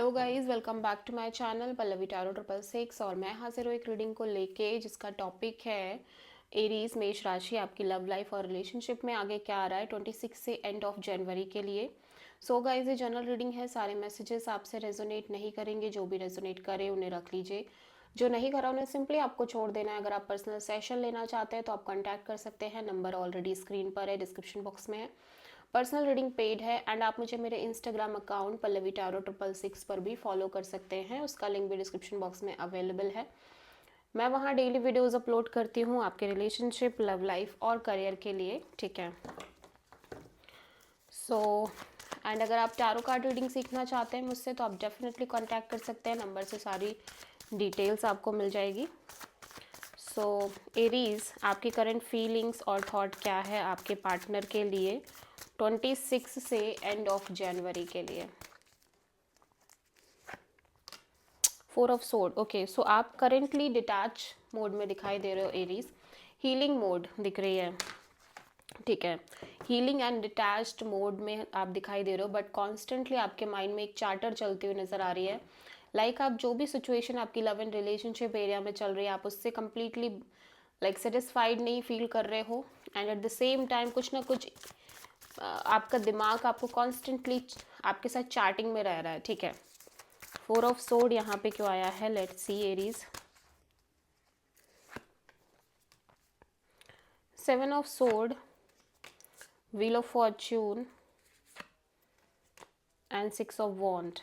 Hello guys, welcome back to my channel Pallavi tarot 666 और मैं हाजिर हूँ एक रीडिंग को लेके जिसका टॉपिक है एरीज मेष राशि। आपकी लव लाइफ और रिलेशनशिप में आगे क्या आ रहा है 26 से एंड ऑफ जनवरी के लिए। सो गाइस, ये जनरल रीडिंग है, सारे मैसेजेस आपसे रेजोनेट नहीं करेंगे, जो भी रेजोनेट करे उन्हें रख लीजिए, जो नहीं करा उन्हें सिंपली आपको छोड़ देना है। अगर आप पर्सनल सेशन लेना चाहते हैं तो आप कॉन्टैक्ट कर सकते हैं, नंबर ऑलरेडी स्क्रीन पर है, डिस्क्रिप्शन बॉक्स में है। पर्सनल रीडिंग पेड है एंड आप मुझे मेरे इंस्टाग्राम अकाउंट पल्लवी टैरो 666 पर भी फॉलो कर सकते हैं, उसका लिंक भी डिस्क्रिप्शन बॉक्स में अवेलेबल है। मैं वहाँ डेली वीडियोस अपलोड करती हूँ आपके रिलेशनशिप, लव लाइफ और करियर के लिए, ठीक है। सो एंड अगर आप टैरो कार्ड रीडिंग सीखना चाहते हैं मुझसे तो आप डेफिनेटली कांटेक्ट कर सकते हैं, नंबर से सारी डिटेल्स आपको मिल जाएगी। सो एरीज, आपकी करंट फीलिंग्स और थॉट क्या है आपके पार्टनर के लिए 26 से एंड ऑफ जनवरी के लिए। 4 ऑफ सोर्ड, ओके। सो आप करेंटली डिटैच मोड में दिखाई दे रहे हो एरीज, हीलिंग मोड दिख रही है, ठीक है। हीलिंग एंड डिटैच्ड मोड में आप दिखाई दे रहे हो, बट कॉन्स्टेंटली आपके माइंड में एक चार्टर चलती हुई नज़र आ रही है। लाइक आप जो भी सिचुएशन आपकी लव एंड रिलेशनशिप एरिया में चल रही है, आप उससे कम्प्लीटली लाइक सेटिस्फाइड नहीं फील कर रहे हो and at the same time कुछ ना कुछ आपका दिमाग आपको कॉन्स्टेंटली आपके साथ चैटिंग में रह रहा है, ठीक है। 4 ऑफ सोर्ड यहाँ पे क्यों आया है, let's see Aries. 7 of sword, wheel of fortune and 6 of wand.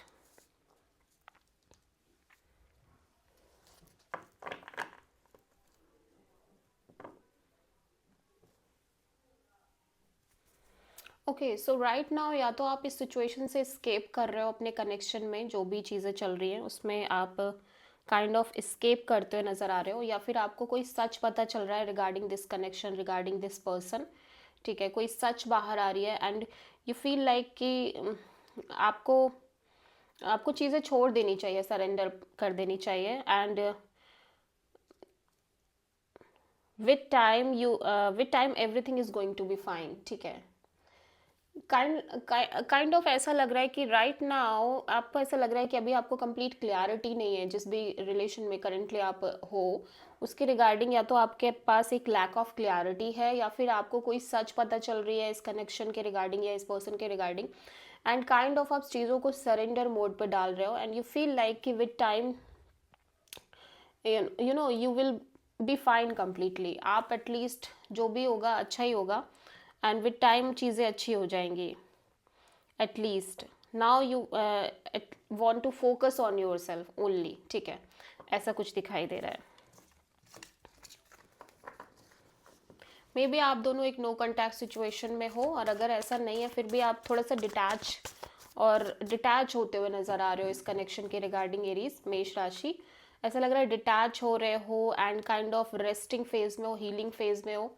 Okay, so right now या तो आप इस सिचुएशन से स्केप कर रहे हो, अपने कनेक्शन में जो भी चीज़ें चल रही हैं उसमें आप काइंड ऑफ स्केप करते हुए नज़र आ रहे हो, या फिर आपको कोई सच पता चल रहा है regarding this connection, regarding this person, ठीक है। कोई सच बाहर आ रही है एंड यू फील लाइक कि आपको आपको चीज़ें छोड़ देनी चाहिए, सरेंडर कर देनी चाहिए and with time everything is going to be fine, ठीक है। काइंड ऑफ ऐसा लग रहा है कि राइट नाउ आपको ऐसा लग रहा है कि अभी आपको कंप्लीट क्लैरिटी नहीं है जिस भी रिलेशन में करंटली आप हो उसके रिगार्डिंग, या तो आपके पास एक लैक ऑफ क्लैरिटी है या फिर आपको कोई सच पता चल रही है इस कनेक्शन के रिगार्डिंग या इस पर्सन के रिगार्डिंग एंड काइंड ऑफ आप चीज़ों को सरेंडर मोड पर डाल रहे हो एंड यू फील लाइक कि with time you will be fine completely. आप एटलीस्ट जो भी होगा अच्छा ही होगा एंड विद टाइम चीज़ें अच्छी हो जाएंगी। At least now you want to focus on yourself only, ठीक है, ऐसा कुछ दिखाई दे रहा है। मे बी आप दोनों एक नो कॉन्टैक्ट सिचुएशन में हो, और अगर ऐसा नहीं है फिर भी आप थोड़ा सा डिटैच होते हुए नज़र आ रहे हो इस कनेक्शन के रिगार्डिंग एरीज मेष राशि। ऐसा लग रहा है डिटैच हो रहे हो and kind of resting phase में हो, हीलिंग फेज में हो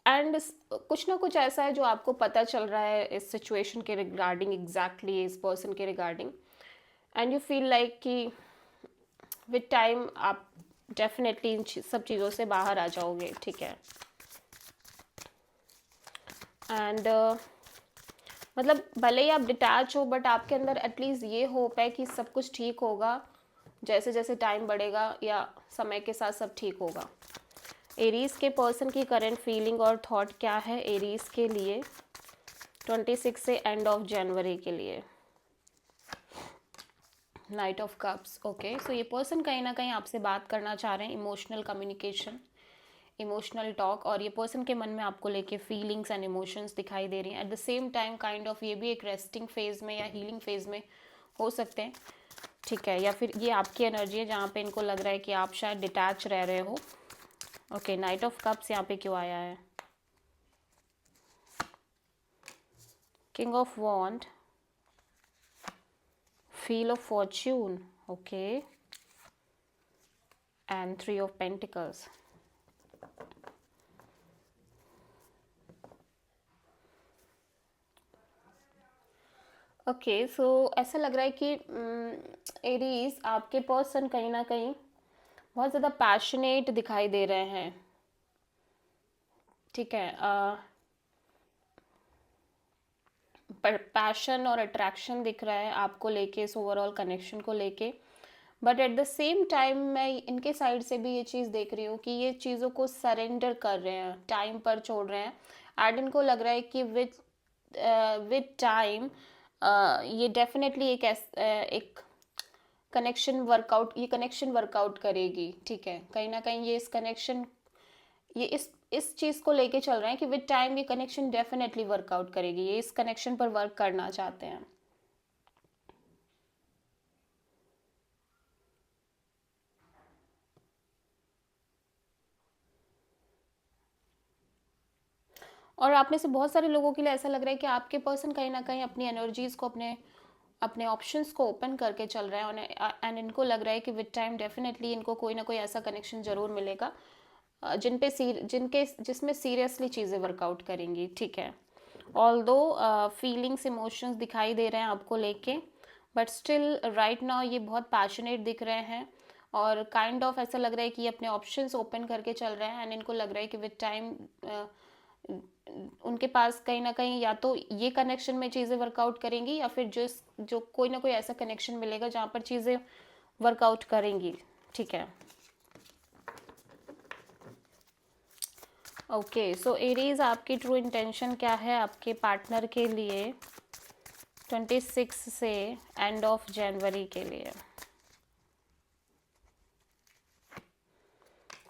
एंड कुछ ना कुछ ऐसा है जो आपको पता चल रहा है इस सिचुएशन के रिगार्डिंग, एग्जैक्टली इस पर्सन के regarding and you feel like कि विद टाइम आप डेफिनेटली इन सब चीज़ों से बाहर आ जाओगे, ठीक है। एंड मतलब भले ही आप डिटैच हो बट आपके अंदर एटलीस्ट ये होप है कि सब कुछ ठीक होगा, जैसे जैसे टाइम बढ़ेगा या समय के साथ सब ठीक होगा। एरीज के पर्सन की करंट फीलिंग और थॉट क्या है एरीज के लिए 26 से एंड ऑफ जनवरी के लिए। Knight of cups, okay. So ये पर्सन कहीं ना कहीं आपसे बात करना चाह रहे हैं, इमोशनल कम्युनिकेशन, इमोशनल टॉक, और ये पर्सन के मन में आपको लेके फीलिंग्स एंड इमोशंस दिखाई दे रही हैं। At the same time kind of ये भी एक रेस्टिंग फेज में या हीलिंग फेज में हो सकते हैं, ठीक है, या फिर ये आपकी एनर्जी है जहाँ पे इनको लग रहा है कि आप शायद डिटैच रह रहे हो। ओके, नाइट ऑफ कप्स यहाँ पे क्यों आया है, king of wand, wheel of fortune, okay, and 3 of pentacles. Okay, so ऐसा लग रहा है कि एरीज आपके पर्सन कहीं ना कहीं बहुत ज़्यादा पैशनेट दिखाई दे रहे हैं, ठीक है। पैशन और अट्रैक्शन दिख रहा है आपको लेके, इस ओवरऑल कनेक्शन को लेके। But at the same time मैं इनके साइड से भी ये चीज़ देख रही हूँ कि ये चीज़ों को सरेंडर कर रहे हैं, टाइम पर छोड़ रहे हैं। एंड इनको लग रहा है कि विद टाइम ये डेफिनेटली एक कनेक्शन वर्कआउट करेगी, ठीक है। कहीं ना कहीं ये इस चीज़ को लेके चल रहे हैं कि विद टाइम ये कनेक्शन डेफिनेटली वर्कआउट करेगी, ये इस कनेक्शन पर वर्क करना चाहते हैं। और आप में से बहुत सारे लोगों के लिए ऐसा लग रहा है कि आपके पर्सन कहीं ना कहीं अपनी एनर्जीज़ को, अपने अपने ऑप्शंस को ओपन करके चल रहे हैं। एंड इनको लग रहा है कि विद टाइम डेफिनेटली इनको कोई ना कोई ऐसा कनेक्शन ज़रूर मिलेगा जिसमें सीरियसली चीज़ें वर्कआउट करेंगी, ठीक है। ऑल्दो फीलिंग्स, इमोशंस दिखाई दे रहे हैं आपको लेके, बट स्टिल राइट नाउ ये बहुत पैशनेट दिख रहे हैं। और काइंड ऑफ ऐसा लग रहा है कि ये अपने ऑप्शंस ओपन करके चल रहे हैं। एंड इनको लग रहा है कि विद टाइम उनके पास कहीं ना कहीं या तो ये कनेक्शन में चीज़ें वर्कआउट करेंगी, या फिर जो कोई ना कोई ऐसा कनेक्शन मिलेगा जहाँ पर चीज़ें वर्कआउट करेंगी, ठीक है। ओके, सो एरीज, आपकी ट्रू इंटेंशन क्या है आपके पार्टनर के लिए 26 से एंड ऑफ जनवरी के लिए?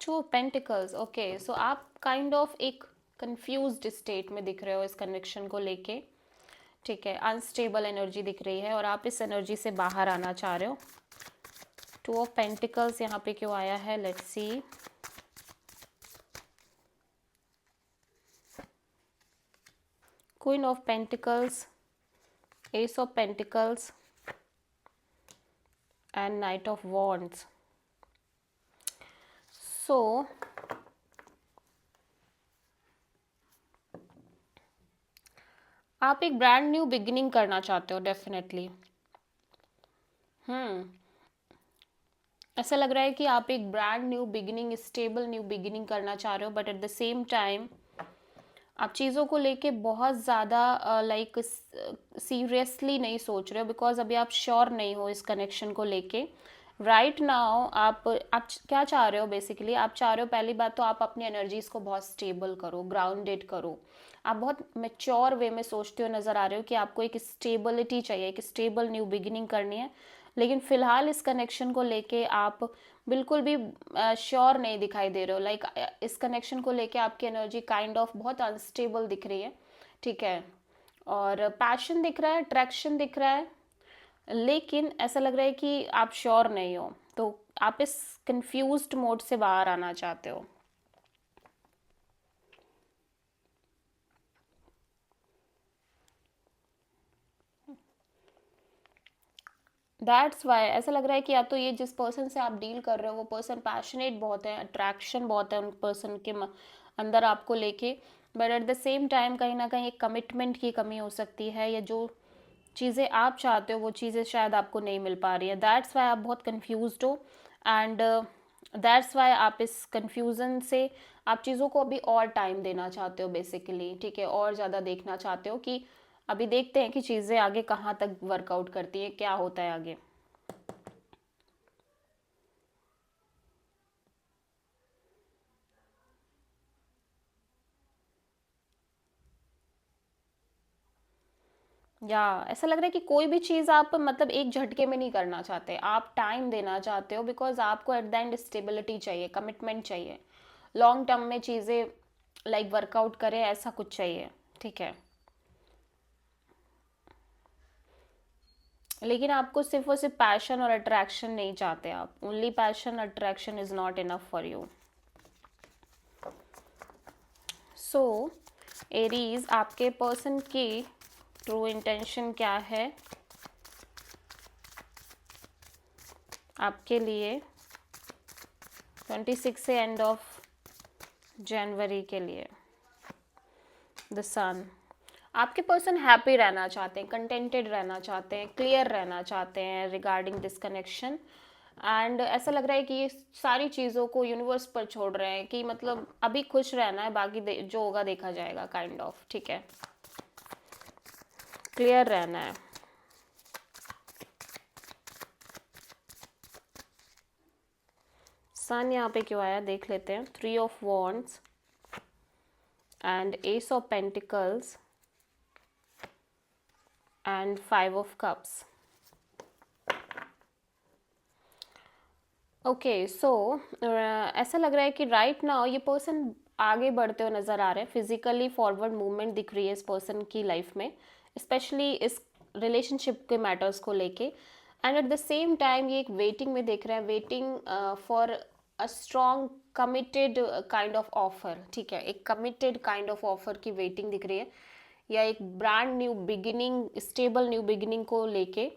Two of pentacles, okay. So आप काइंड ऑफ एक कंफ्यूज्ड स्टेट में दिख रहे हो इस कनेक्शन को लेके, ठीक है। अनस्टेबल एनर्जी दिख रही है और आप इस एनर्जी से बाहर आना चाह रहे हो। टू ऑफ पेंटिकल्स यहाँ पे क्यों आया है, let's see. Queen of pentacles, ace of pentacles and knight of wands. So आप एक ब्रांड न्यू बिगिनिंग करना चाहते हो डेफिनेटली। ऐसा लग रहा है कि आप एक brand new beginning, stable new beginning करना चाह रहे हो। But at the same time आप चीज़ों को लेके बहुत ज़्यादा लाइक सीरियसली नहीं सोच रहे हो, बिकॉज अभी आप श्योर नहीं हो इस कनेक्शन को लेके। राइट नाउ आप क्या चाह रहे हो बेसिकली? आप चाह रहे हो, पहली बात तो आप अपनी एनर्जीज को बहुत स्टेबल करो, ग्राउंडेड करो। आप बहुत मेच्योर वे में सोचते हो नज़र आ रहे हो कि आपको एक स्टेबिलिटी चाहिए, एक स्टेबल न्यू बिगिनिंग करनी है। लेकिन फिलहाल इस कनेक्शन को लेके आप बिल्कुल भी श्योर नहीं दिखाई दे रहे हो। लाइक इस कनेक्शन को लेके आपकी एनर्जी काइंड ऑफ बहुत अनस्टेबल दिख रही है, ठीक है। और पैशन दिख रहा है, अट्रैक्शन दिख रहा है, लेकिन ऐसा लग रहा है कि आप श्योर नहीं हो। तो आप इस कंफ्यूज्ड मोड से बाहर आना चाहते हो। दैट्स वाई ऐसा लग रहा है कि या तो ये जिस पर्सन से आप डील कर रहे हो वो पर्सन पैशनेट बहुत है, अट्रैक्शन बहुत है उन पर्सन के अंदर आपको लेके। But at the same time कहीं ना कहीं एक कमिटमेंट की कमी हो सकती है, या जो चीज़ें आप चाहते हो वो चीज़ें शायद आपको नहीं मिल पा रही है। दैट्स वाई आप बहुत कन्फ्यूज्ड हो। एंड दैट्स वाई आप इस कन्फ्यूज़न से आप चीज़ों को अभी और टाइम देना चाहते हो बेसिकली, ठीक है। और ज़्यादा देखना चाहते हो कि अभी देखते हैं कि चीज़ें आगे कहाँ तक वर्कआउट करती हैं, क्या होता है आगे। या ऐसा लग रहा है कि कोई भी चीज़ आप मतलब एक झटके में नहीं करना चाहते, आप टाइम देना चाहते हो, बिकॉज आपको एट द एंड स्टेबिलिटी चाहिए, कमिटमेंट चाहिए, लॉन्ग टर्म में चीज़ें लाइक वर्कआउट करे, ऐसा कुछ चाहिए, ठीक है। लेकिन आपको सिर्फ और सिर्फ पैशन और अट्रैक्शन नहीं चाहते आप। Only passion, attraction is not enough for you. So Aries, आपके पर्सन की ट्रू इंटेंशन क्या है आपके लिए 26 से एंड ऑफ जनवरी के लिए? द सन, आपके पर्सन हैप्पी रहना चाहते हैं, कंटेंटेड रहना चाहते हैं, क्लियर रहना चाहते हैं रिगार्डिंग दिस कनेक्शन। एंड ऐसा लग रहा है कि ये सारी चीज़ों को यूनिवर्स पर छोड़ रहे हैं कि मतलब अभी खुश रहना है, बाकी जो होगा देखा जाएगा, काइंड ऑफ, ठीक है। क्लियर रहना है। सन यहाँ पे क्यों आया देख लेते हैं। 3 of wands and S of pentacles and 5 of cups. Okay so ऐसा लग रहा है कि राइट नाउ ये पर्सन आगे बढ़ते हुए नज़र आ रहे हैं। फिजिकली फॉरवर्ड मूवमेंट दिख रही है इस पर्सन की लाइफ में, स्पेशली इस रिलेशनशिप के मैटर्स को लेके। And at the same time ये एक वेटिंग में देख रहे हैं, waiting for a strong committed kind of offer. ठीक है, एक कमिटेड काइंड ऑफ ऑफर की वेटिंग दिख रही है, या एक brand new beginning, stable new beginning को लेके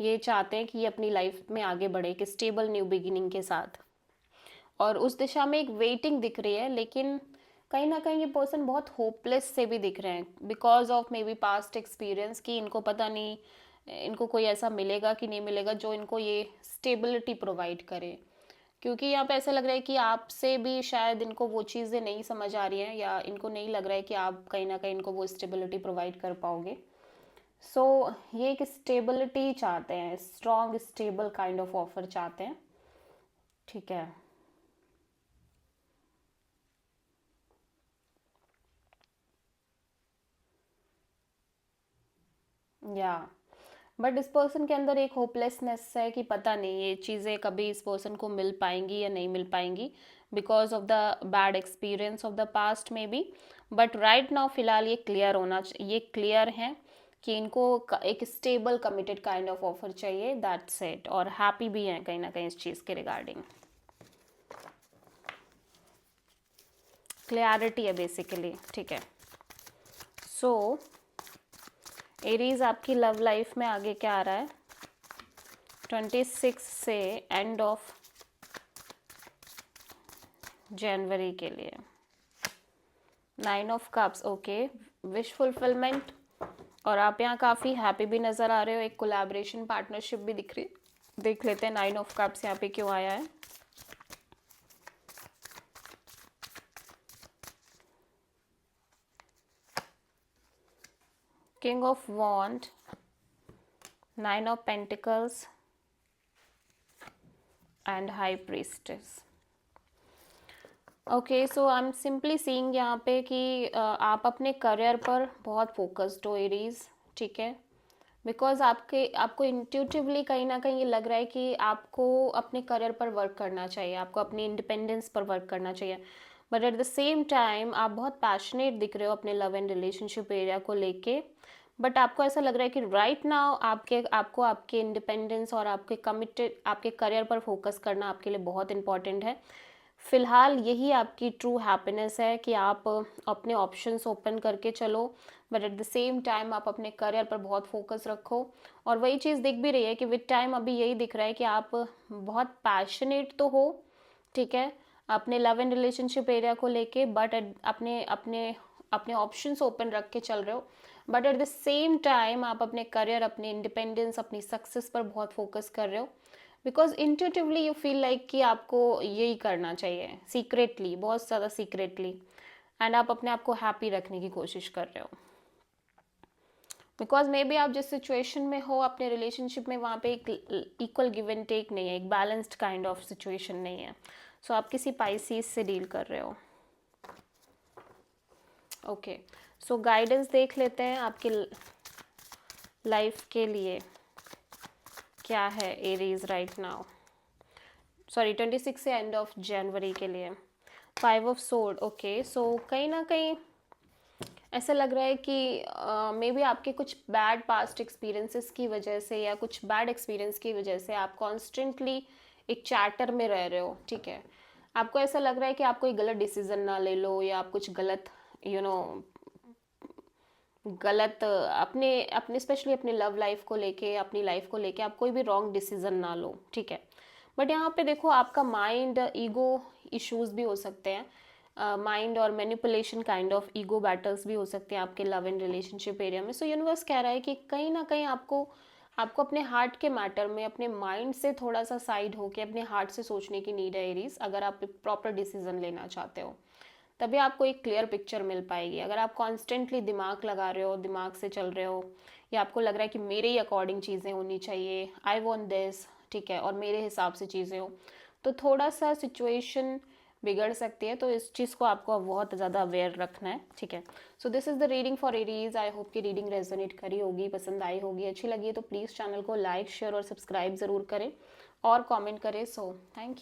ये चाहते हैं कि ये अपनी लाइफ में आगे बढ़े एक स्टेबल न्यू बिगिनिंग के साथ। और उस दिशा में एक वेटिंग दिख रही है, लेकिन कहीं ना कहीं ये पर्सन बहुत होपलेस से भी दिख रहे हैं because of may be past experience, कि इनको पता नहीं इनको कोई ऐसा मिलेगा कि नहीं मिलेगा जो इनको ये स्टेबिलिटी प्रोवाइड करे। क्योंकि यहाँ पे ऐसा लग रहा है कि आपसे भी शायद इनको वो चीज़ें नहीं समझ आ रही हैं, या इनको नहीं लग रहा है कि आप कहीं ना कहीं इनको वो स्टेबिलिटी प्रोवाइड कर पाओगे। सो ये एक स्टेबिलिटी चाहते हैं, strong stable kind of offer चाहते हैं। ठीक है, या बट इस पर्सन के अंदर एक होपलेसनेस है कि पता नहीं ये चीज़ें कभी इस पर्सन को मिल पाएंगी या नहीं मिल पाएंगी, because of the bad experience of the past में बी। बट राइट नाउ फिलहाल ये क्लियर होना, ये क्लियर है कि इनको एक stable committed kind of offer चाहिए, दैट्स इट। और हैप्पी भी हैं कहीं ना कहीं इस चीज़ के रिगार्डिंग। क्लैरिटी है बेसिकली। ठीक है, सो एरीज आपकी लव लाइफ में आगे क्या आ रहा है 26 से एंड ऑफ जनवरी के लिए। 9 of cups, okay, wish fulfilment. और आप यहाँ काफ़ी हैप्पी भी नज़र आ रहे हो, एक कोलैबोरेशन पार्टनरशिप भी दिख रही। देख लेते हैं 9 ऑफ कप्स यहाँ पे क्यों आया है। King of wand, 9 of pentacles and high priestess. Okay so I am simply seeing यहाँ पे कि आप अपने करियर पर बहुत फोकस्ड हो एरीज। ठीक है, बिकॉज आपको इंट्यूटिवली कहीं ना कहीं ये लग रहा है कि आपको अपने करियर पर वर्क करना चाहिए, आपको अपनी इंडिपेंडेंस पर वर्क करना चाहिए। But at the same time आप बहुत पैशनेट दिख रहे हो अपने लव एंड रिलेशनशिप एरिया को लेके। बट आपको ऐसा लग रहा है कि राइट नाउ आपको आपके इंडिपेंडेंस और आपके करियर पर फोकस करना आपके लिए बहुत इंपॉर्टेंट है। फिलहाल यही आपकी ट्रू हैप्पीनेस है कि आप अपने ऑप्शंस ओपन करके चलो, but at the same time आप अपने करियर पर बहुत फोकस रखो। और वही चीज़ दिख भी रही है कि विद टाइम अभी यही दिख रहा है कि आप बहुत पैशनेट तो हो, ठीक है, अपने लव एंड रिलेशनशिप एरिया को लेके, बट अपने अपने अपने ऑप्शंस ओपन रख के चल रहे हो। But at the same time आप अपने करियर, अपने इंडिपेंडेंस, अपनी सक्सेस पर बहुत फोकस कर रहे हो, because intuitively you feel like कि आपको यही करना चाहिए सीक्रेटली, बहुत ज़्यादा सीक्रेटली, एंड आप अपने आप को हैप्पी रखने की कोशिश कर रहे हो। बिकॉज मे बी आप जिस सिचुएशन में हो अपने रिलेशनशिप में, वहाँ पे एक इक्वल गिव एंड टेक नहीं है, एक बैलेंस्ड काइंड ऑफ सिचुएशन नहीं है। सो आप किसी पाइसीज से डील कर रहे हो। ओके, सो गाइडेंस देख लेते हैं आपकी लाइफ के लिए क्या है एरीज राइट नाउ, सॉरी 26 से एंड ऑफ जनवरी के लिए। 5 ऑफ सोर्ड, ओके, सो कहीं ना कहीं ऐसा लग रहा है कि मे बी आपके कुछ बैड पास्ट एक्सपीरियंसेस की वजह से, या कुछ बैड एक्सपीरियंस की वजह से आप कॉन्स्टेंटली एक चैटर में रह रहे हो। ठीक है, आपको ऐसा लग रहा है कि आप कोई गलत डिसीजन ना ले लो, या आप कुछ गलत गलत अपने अपने स्पेशली अपने लव लाइफ को लेके, अपनी लाइफ को लेके आप कोई भी रॉन्ग डिसीजन ना लो। ठीक है, बट यहाँ पे देखो आपका माइंड ईगो इश्यूज भी हो सकते हैं, माइंड और manipulation kind of ego battles भी हो सकते हैं आपके लव एंड रिलेशनशिप एरिया में। सो यूनिवर्स कह रहा है कि कहीं ना कहीं आपको आपको अपने हार्ट के मैटर में अपने माइंड से थोड़ा सा साइड होके अपने हार्ट से सोचने की नीड है एरीज, अगर आप प्रॉपर डिसीजन लेना चाहते हो तभी आपको एक क्लियर पिक्चर मिल पाएगी। अगर आप कॉन्स्टेंटली दिमाग लगा रहे हो, दिमाग से चल रहे हो, या आपको लग रहा है कि मेरे ही अकॉर्डिंग चीज़ें होनी चाहिए, आई वॉन्ट दिस, ठीक है, और मेरे हिसाब से चीज़ें हो, तो थोड़ा सा सिचुएशन बिगड़ सकती है। तो इस चीज़ को आपको बहुत ज़्यादा अवेयर रखना है, ठीक है। So this is the reading for Aries. I hope कि रीडिंग रेजोनेट करी होगी, पसंद आई होगी, अच्छी लगी है तो प्लीज़ चैनल को लाइक शेयर और सब्सक्राइब ज़रूर करें और कमेंट करें। So thank you.